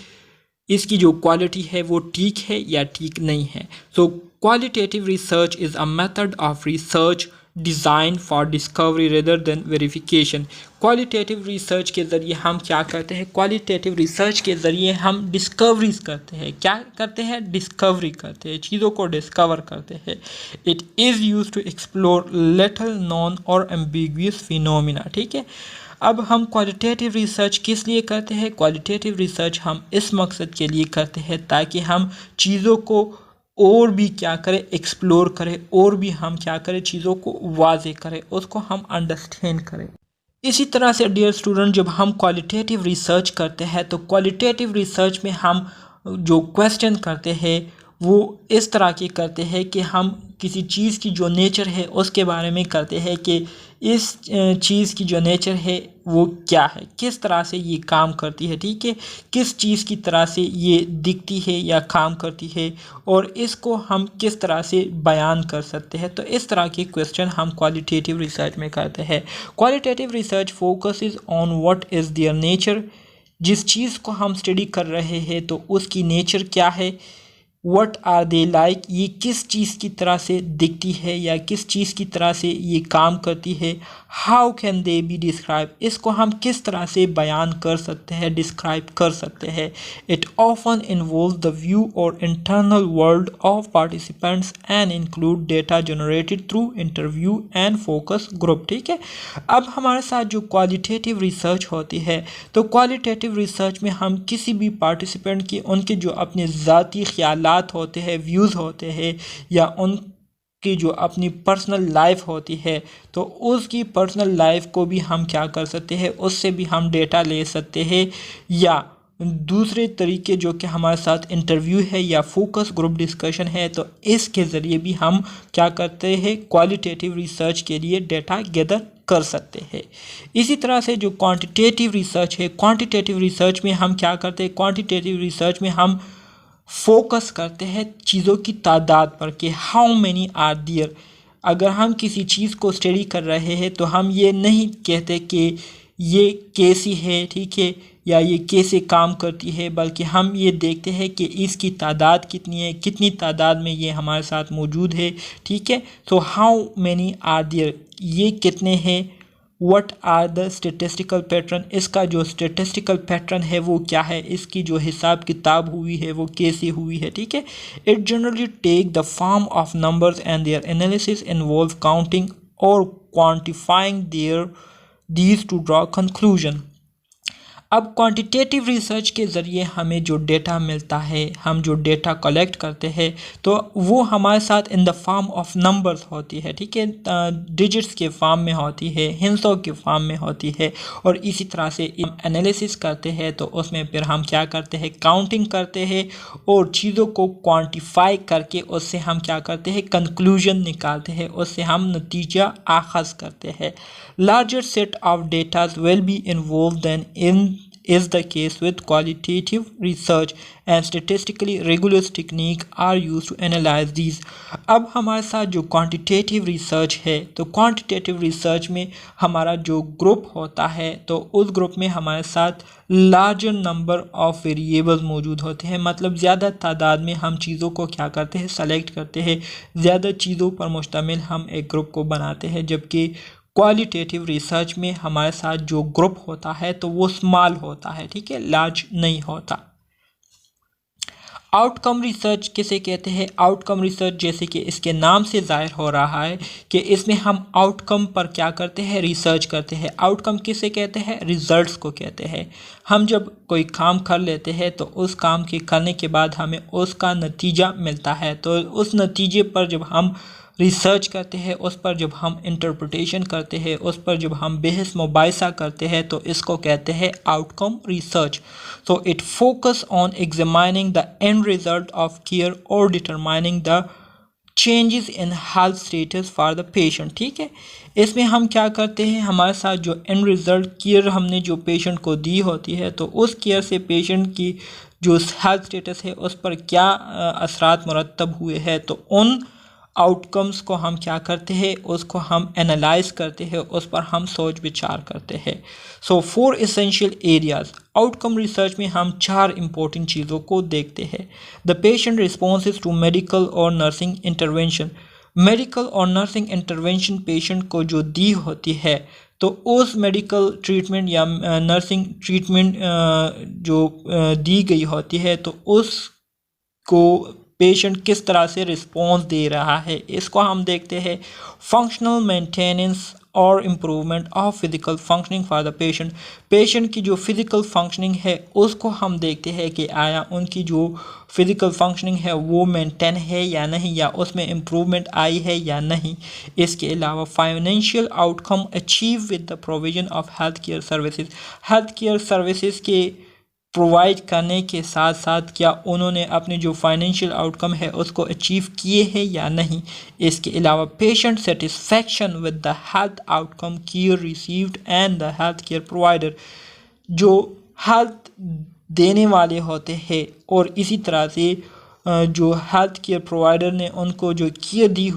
इसकी जो क्वालिटी है वो ठीक है या ठीक नहीं है। So qualitative research is a method of research design for discovery rather than verification. Qualitative research के ज़रिए हम क्या करते हैं, क्वालिटेटिव रिसर्च के ज़रिए हम डिस्कवरीज करते हैं। क्या करते हैं, डिस्कवरी करते हैं, चीज़ों को डिस्कवर करते हैं। It is use to explore little known और एम्बिगुअस फिनोमिना। ठीक है, अब हम क्वालिटेटिव रिसर्च किस लिए करते हैं, क्वालिटेटिव रिसर्च हम इस मकसद के लिए करते हैं ताकि हम चीज़ों को और भी क्या करें, एक्सप्लोर करें, और भी हम क्या करें, चीज़ों को वाज़े करें, उसको हम अंडरस्टैंड करें। इसी तरह से डियर स्टूडेंट, जब हम क्वालिटेटिव रिसर्च करते हैं तो क्वालिटेटिव रिसर्च में हम जो क्वेश्चन करते हैं वो इस तरह के करते हैं कि हम किसी चीज़ की जो नेचर है उसके बारे में करते हैं कि इस चीज़ की जो नेचर है वो क्या है, किस तरह से ये काम करती है। ठीक है, किस चीज़ की तरह से ये दिखती है या काम करती है, और इसको हम किस तरह से बयान कर सकते हैं। तो इस तरह के क्वेश्चन हम क्वालिटेटिव रिसर्च में करते हैं। Qualitative research focuses on what is their nature. जिस चीज़ को हम स्टडी कर रहे हैं तो उसकी नेचर क्या है, व्हाट आर दे लाइक, ये किस चीज़ की तरह से दिखती है या किस चीज़ की तरह से ये काम करती है। How can they be describe, इसको हम किस तरह से बयान कर सकते हैं, डिस्क्राइब कर सकते हैं। It often involve the view और internal world of participants and include data generated through interview and focus group. ठीक है, अब हमारे साथ जो क्वालिटेटिव रिसर्च होती है, तो क्वालिटेटिव रिसर्च में हम किसी भी पार्टिसिपेंट की उनके जो अपने ज़ाती ख्यालात होते हैं, व्यूज़ होते हैं, या उनकी जो अपनी पर्सनल लाइफ होती है, तो उसकी पर्सनल लाइफ को भी हम क्या कर सकते हैं, उससे भी हम डेटा ले सकते हैं। या दूसरे तरीके जो कि हमारे साथ इंटरव्यू है या फोकस ग्रुप डिस्कशन है, तो इसके ज़रिए भी हम क्या करते हैं, क्वालिटेटिव रिसर्च के लिए डेटा गैदर कर सकते हैं। इसी तरह से जो क्वांटिटेटिव रिसर्च है, क्वांटिटेटिव रिसर्च में हम क्या करते हैं, क्वांटिटेटिव रिसर्च में हम फोकस करते हैं चीज़ों की तादाद पर कि हाउ मेनी आर देयर। अगर हम किसी चीज़ को स्टडी कर रहे हैं तो हम ये नहीं कहते कि ये कैसी है, ठीक है, या ये कैसे काम करती है, बल्कि हम ये देखते हैं कि इसकी तादाद कितनी है, कितनी तादाद में ये हमारे साथ मौजूद है। ठीक है, तो हाउ मेनी आर देयर, ये कितने हैं। What are the statistical pattern, इसका जो स्टेटिस्टिकल पैटर्न है वो क्या है, इसकी जो हिसाब किताब हुई है वो कैसे हुई है। ठीक है, it generally take the form of numbers and their analysis involve counting और quantifying their these to draw conclusion. अब क्वांटिटेटिव रिसर्च के ज़रिए हमें जो डेटा मिलता है, हम जो डेटा कलेक्ट करते हैं, तो वो हमारे साथ in the form of numbers होती है। ठीक है, डिजिट्स के फॉर्म में होती है, हिंसों के फॉर्म में होती है, और इसी तरह से हम एनालिसिस करते हैं तो उसमें फिर हम क्या करते हैं, काउंटिंग करते हैं और चीज़ों को क्वान्टिफाई करके उससे हम क्या करते हैं, कंक्लूजन निकालते हैं, उससे हम नतीजा आख़ाज़ करते हैं। Larger set of datas will be involve than in is the case with qualitative research and statistically rigorous technique are used to analyze these। अब हमारे साथ जो quantitative research है, तो quantitative research में हमारा जो ग्रुप होता है, तो उस ग्रुप में हमारे साथ larger number of variables मौजूद होते हैं। मतलब ज़्यादा तादाद में हम चीज़ों को क्या करते हैं, सेलेक्ट करते हैं, ज़्यादा चीज़ों पर मुश्तमिल हम एक ग्रुप को बनाते हैं। जबकि क्वालिटेटिव रिसर्च में हमारे साथ जो ग्रुप होता है तो वो स्मॉल होता है, ठीक है, लार्ज नहीं होता। आउटकम रिसर्च किसे कहते हैं, आउटकम रिसर्च जैसे कि इसके नाम से ज़ाहिर हो रहा है कि इसमें हम आउटकम पर क्या करते हैं, रिसर्च करते हैं। आउटकम किसे कहते हैं, रिजल्ट्स को कहते हैं। हम जब कोई काम कर लेते हैं तो उस काम के करने के बाद हमें उसका नतीजा मिलता है, तो उस नतीजे पर जब हम रिसर्च करते हैं, उस पर जब हम इंटरप्रिटेशन करते हैं, उस पर जब हम बहस मुबाहिसा करते हैं, तो इसको कहते हैं outcome research. So it focus on examining the end result of care और determining the changes in health status for the patient. ठीक है, इसमें हम क्या करते हैं, हमारे साथ जो एंड रिजल्ट केयर हमने जो पेशेंट को दी होती है, तो उस केयर से पेशेंट की जो हेल्थ स्टेटस है उस पर क्या असरात मुरतब हुए हैं, तो उन आउटकम्स को हम क्या करते हैं, उसको हम एनालाइज करते हैं, उस पर हम सोच विचार करते हैं। So 4 essential areas, outcome research में हम 4 इंपॉर्टेंट चीज़ों को देखते हैं। The patient responses to medical और नर्सिंग इंटरवेंशन, मेडिकल और नर्सिंग इंटरवेंशन पेशेंट को जो दी होती है, तो उस मेडिकल ट्रीटमेंट या नर्सिंग ट्रीटमेंट जो दी गई होती है, तो उसको पेशेंट किस तरह से रिस्पॉन्स दे रहा है, इसको हम देखते हैं। फंक्शनल मेंटेनेंस और improvement of physical functioning for the patient, patient की जो फ़िज़िकल फंक्शनिंग है उसको हम देखते हैं कि आया उनकी जो फ़िज़िकल फंक्शनिंग है वो मेंटेन है या नहीं, या उसमें इम्प्रूवमेंट आई है या नहीं। इसके अलावा financial outcome achieve with the provision of health care services, health care services के प्रोवाइड करने के साथ साथ क्या उन्होंने अपने जो फाइनेंशियल आउटकम है उसको अचीव किए हैं या नहीं। इसके अलावा patient satisfaction with the health outcome care received and the health care provider, जो हेल्थ देने वाले होते हैं और इसी तरह से जो हेल्थ केयर प्रोवाइडर ने उनको जो केयर दी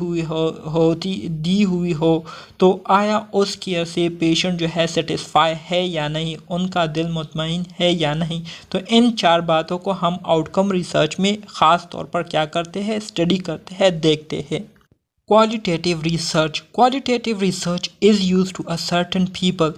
हुई हो तो आया उस केयर से पेशेंट जो है सेटिस्फाई है या नहीं, उनका दिल मुतमईन है या नहीं। तो इन 4 बातों को हम आउटकम रिसर्च में ख़ास तौर पर क्या करते हैं, स्टडी करते हैं, देखते हैं। Qualitative research is use to a certain people.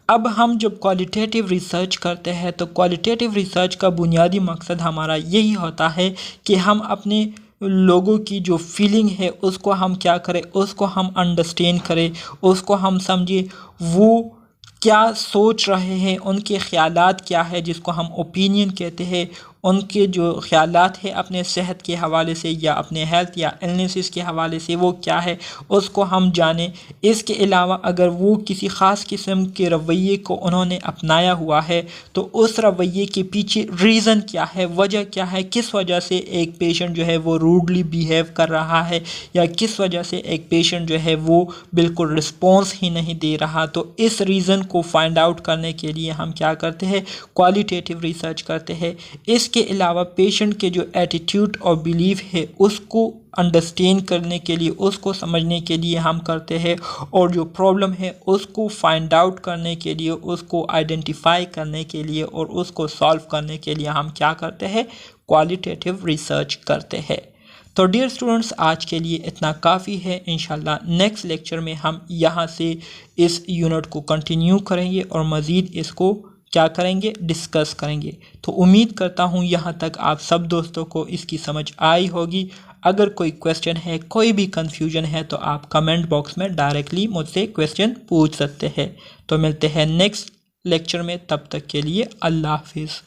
अब हम जब क्वालिटेटिव रिसर्च करते हैं तो क्वालिटेटिव रिसर्च का बुनियादी मकसद हमारा यही होता है कि हम अपने लोगों की जो फीलिंग है उसको हम क्या करें, उसको हम अंडरस्टैंड करें, उसको हम समझें, वो क्या सोच रहे हैं, उनके ख़यालात क्या है जिसको हम ओपिनियन कहते हैं, उनके जो ख़यालात है अपने सेहत के हवाले से या अपने हेल्थ या इलनेसेस के हवाले से वो क्या है उसको हम जानें। इसके अलावा अगर वो किसी ख़ास किस्म के रवैये को उन्होंने अपनाया हुआ है तो उस रवैये के पीछे रीज़न क्या है, वजह क्या है, किस वजह से एक पेशेंट जो है वो रूडली बिहेव कर रहा है या किस वजह से एक पेशेंट जो है वो बिल्कुल रिस्पॉन्स ही नहीं दे रहा। तो इस रीज़न को फाइंड आउट करने के लिए हम क्या करते हैं, क्वालिटेटिव रिसर्च करते हैं। इसके अलावा पेशेंट के जो एटीट्यूड और बिलीफ है उसको अंडरस्टैंड करने के लिए, उसको समझने के लिए हम करते हैं, और जो प्रॉब्लम है उसको फाइंड आउट करने के लिए, उसको आइडेंटिफाई करने के लिए और उसको सॉल्व करने के लिए हम क्या करते हैं, क्वालिटेटिव रिसर्च करते हैं। तो डियर स्टूडेंट्स, आज के लिए इतना काफ़ी है। इंशाल्लाह नेक्स्ट लेक्चर में हम यहाँ से इस यूनिट को कंटिन्यू करेंगे और मज़ीद इसको क्या करेंगे, डिस्कस करेंगे। तो उम्मीद करता हूँ यहाँ तक आप सब दोस्तों को इसकी समझ आई होगी। अगर कोई क्वेश्चन है, कोई भी कन्फ्यूजन है तो आप कमेंट बॉक्स में डायरेक्टली मुझसे क्वेश्चन पूछ सकते हैं। तो मिलते हैं नेक्स्ट लेक्चर में, तब तक के लिए अल्लाह हाफिज़।